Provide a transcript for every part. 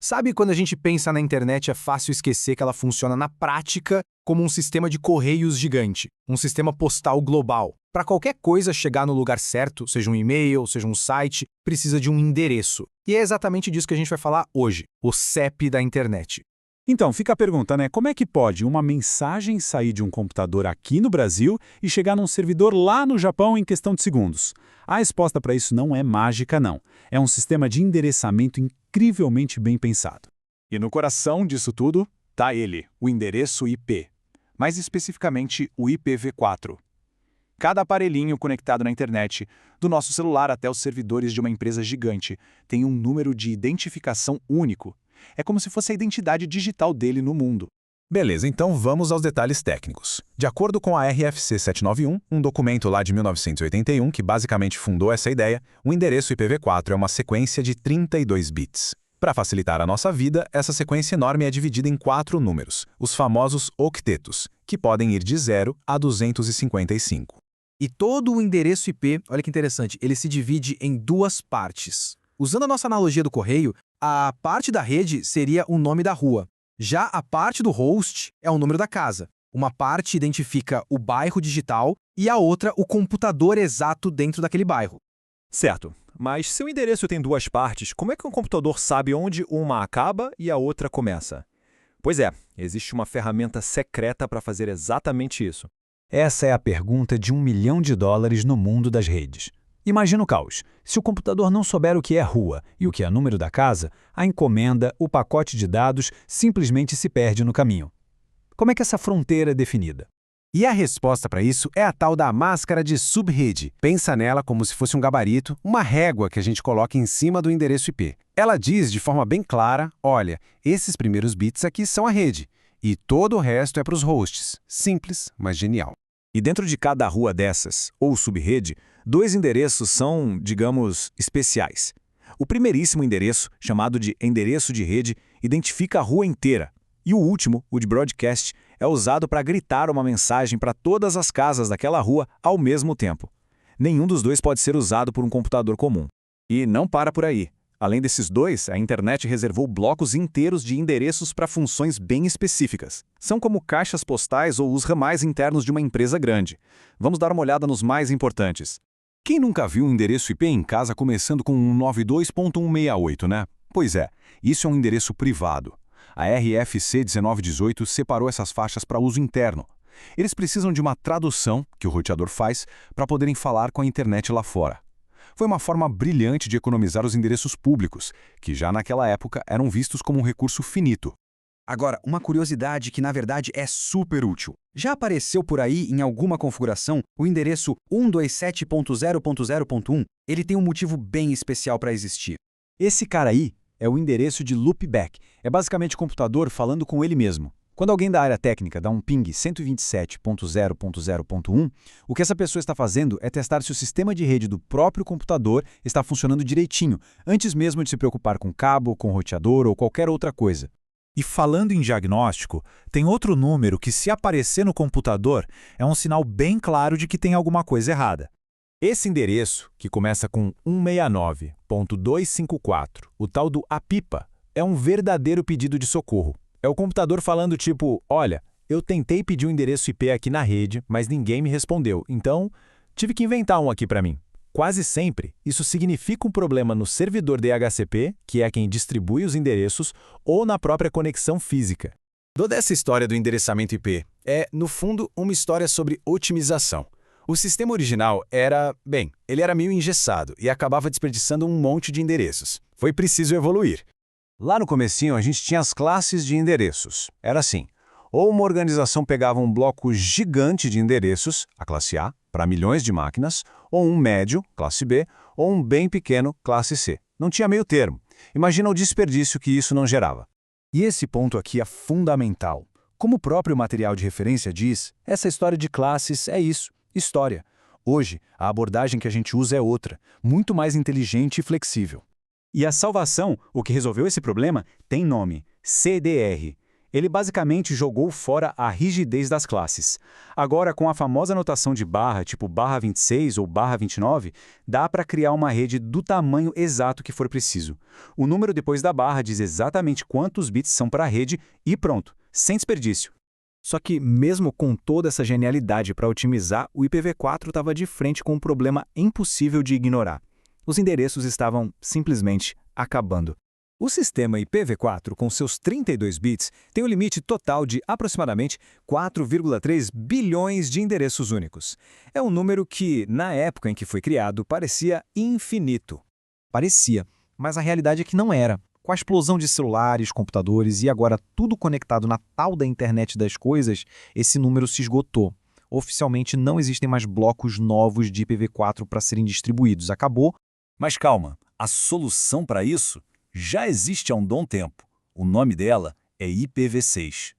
Sabe quando a gente pensa na internet é fácil esquecer que ela funciona na prática como um sistema de correios gigante, um sistema postal global. Para qualquer coisa chegar no lugar certo, seja um e-mail, seja um site, precisa de um endereço. E é exatamente disso que a gente vai falar hoje, o CEP da internet. Então, fica a pergunta, né? Como é que pode uma mensagem sair de um computador aqui no Brasil e chegar num servidor lá no Japão em questão de segundos? A resposta para isso não é mágica, não. É um sistema de endereçamento incrivelmente bem pensado. E no coração disso tudo está ele, o endereço IP. Mais especificamente, o IPv4. Cada aparelhinho conectado na internet, do nosso celular até os servidores de uma empresa gigante, tem um número de identificação único. É como se fosse a identidade digital dele no mundo. Beleza, então vamos aos detalhes técnicos. De acordo com a RFC 791, um documento lá de 1981 que basicamente fundou essa ideia, o endereço IPv4 é uma sequência de 32 bits. Para facilitar a nossa vida, essa sequência enorme é dividida em 4 números, os famosos octetos, que podem ir de 0 a 255. E todo o endereço IP, olha que interessante, ele se divide em 2 partes. Usando a nossa analogia do correio, a parte da rede seria o nome da rua. Já a parte do host é o número da casa. Uma parte identifica o bairro digital e a outra o computador exato dentro daquele bairro. Certo, mas se o endereço tem 2 partes, como é que um computador sabe onde uma acaba e a outra começa? Pois é, existe uma ferramenta secreta para fazer exatamente isso. Essa é a pergunta de $1 milhão no mundo das redes. Imagina o caos. Se o computador não souber o que é rua e o que é número da casa, a encomenda, o pacote de dados, simplesmente se perde no caminho. Como é que essa fronteira é definida? E a resposta para isso é a tal da máscara de subrede. Pensa nela como se fosse um gabarito, uma régua que a gente coloca em cima do endereço IP. Ela diz de forma bem clara, olha, esses primeiros bits aqui são a rede, e todo o resto é para os hosts. Simples, mas genial. E dentro de cada rua dessas, ou subrede, 2 endereços são, digamos, especiais. O primeiríssimo endereço, chamado de endereço de rede, identifica a rua inteira. E o último, o de broadcast, é usado para gritar uma mensagem para todas as casas daquela rua ao mesmo tempo. Nenhum dos 2 pode ser usado por um computador comum. E não para por aí. Além desses 2, a internet reservou blocos inteiros de endereços para funções bem específicas. São como caixas postais ou os ramais internos de uma empresa grande. Vamos dar uma olhada nos mais importantes. Quem nunca viu um endereço IP em casa começando com 192.168, né? Pois é, isso é um endereço privado. A RFC 1918 separou essas faixas para uso interno. Eles precisam de uma tradução, que o roteador faz, para poderem falar com a internet lá fora. Foi uma forma brilhante de economizar os endereços públicos, que já naquela época eram vistos como um recurso finito. Agora, uma curiosidade que na verdade é super útil. Já apareceu por aí em alguma configuração o endereço 127.0.0.1? Ele tem um motivo bem especial para existir. Esse cara aí é o endereço de loopback. É basicamente o computador falando com ele mesmo. Quando alguém da área técnica dá um ping 127.0.0.1, o que essa pessoa está fazendo é testar se o sistema de rede do próprio computador está funcionando direitinho, antes mesmo de se preocupar com cabo, com roteador ou qualquer outra coisa. E falando em diagnóstico, tem outro número que, se aparecer no computador, é um sinal bem claro de que tem alguma coisa errada. Esse endereço, que começa com 169.254, o tal do APIPA, é um verdadeiro pedido de socorro. É o computador falando tipo, olha, eu tentei pedir um endereço IP aqui na rede, mas ninguém me respondeu, então tive que inventar um aqui para mim. Quase sempre, isso significa um problema no servidor DHCP, que é quem distribui os endereços, ou na própria conexão física. Toda essa história do endereçamento IP é, no fundo, uma história sobre otimização. O sistema original era, bem, ele era meio engessado e acabava desperdiçando um monte de endereços. Foi preciso evoluir. Lá no comecinho, a gente tinha as classes de endereços. Era assim, ou uma organização pegava um bloco gigante de endereços, a classe A, para milhões de máquinas, ou um médio, classe B, ou um bem pequeno, classe C. Não tinha meio termo. Imagina o desperdício que isso não gerava. E esse ponto aqui é fundamental. Como o próprio material de referência diz, essa história de classes é isso, história. Hoje, a abordagem que a gente usa é outra, muito mais inteligente e flexível. E a salvação, o que resolveu esse problema, tem nome: CDR. Ele basicamente jogou fora a rigidez das classes. Agora, com a famosa notação de barra, tipo barra 26 ou barra 29, dá para criar uma rede do tamanho exato que for preciso. O número depois da barra diz exatamente quantos bits são para a rede e pronto, sem desperdício. Só que, mesmo com toda essa genialidade para otimizar, o IPv4 estava de frente com um problema impossível de ignorar. Os endereços estavam simplesmente acabando. O sistema IPv4, com seus 32 bits, tem um limite total de aproximadamente 4,3 bilhões de endereços únicos. É um número que, na época em que foi criado, parecia infinito. Parecia, mas a realidade é que não era. Com a explosão de celulares, computadores e agora tudo conectado na tal da internet das coisas, esse número se esgotou. Oficialmente não existem mais blocos novos de IPv4 para serem distribuídos. Acabou. Mas calma, a solução para isso já existe há um bom tempo. O nome dela é IPv6.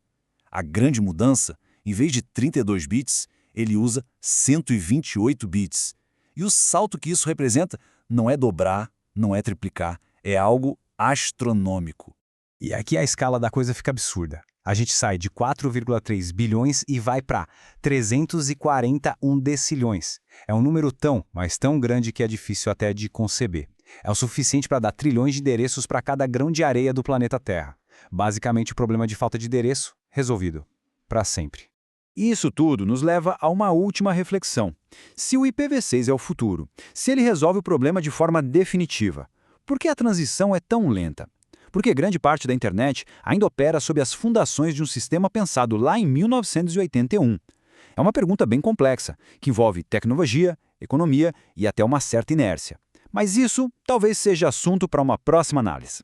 A grande mudança, em vez de 32 bits, ele usa 128 bits. E o salto que isso representa não é dobrar, não é triplicar, é algo astronômico. E aqui a escala da coisa fica absurda. A gente sai de 4,3 bilhões e vai para 341 decilhões. É um número tão, mas tão grande que é difícil até de conceber. É o suficiente para dar trilhões de endereços para cada grão de areia do planeta Terra. Basicamente, o problema de falta de endereço resolvido. Para sempre. E isso tudo nos leva a uma última reflexão. Se o IPv6 é o futuro, se ele resolve o problema de forma definitiva, por que a transição é tão lenta? Porque grande parte da internet ainda opera sob as fundações de um sistema pensado lá em 1981. É uma pergunta bem complexa, que envolve tecnologia, economia e até uma certa inércia. Mas isso talvez seja assunto para uma próxima análise.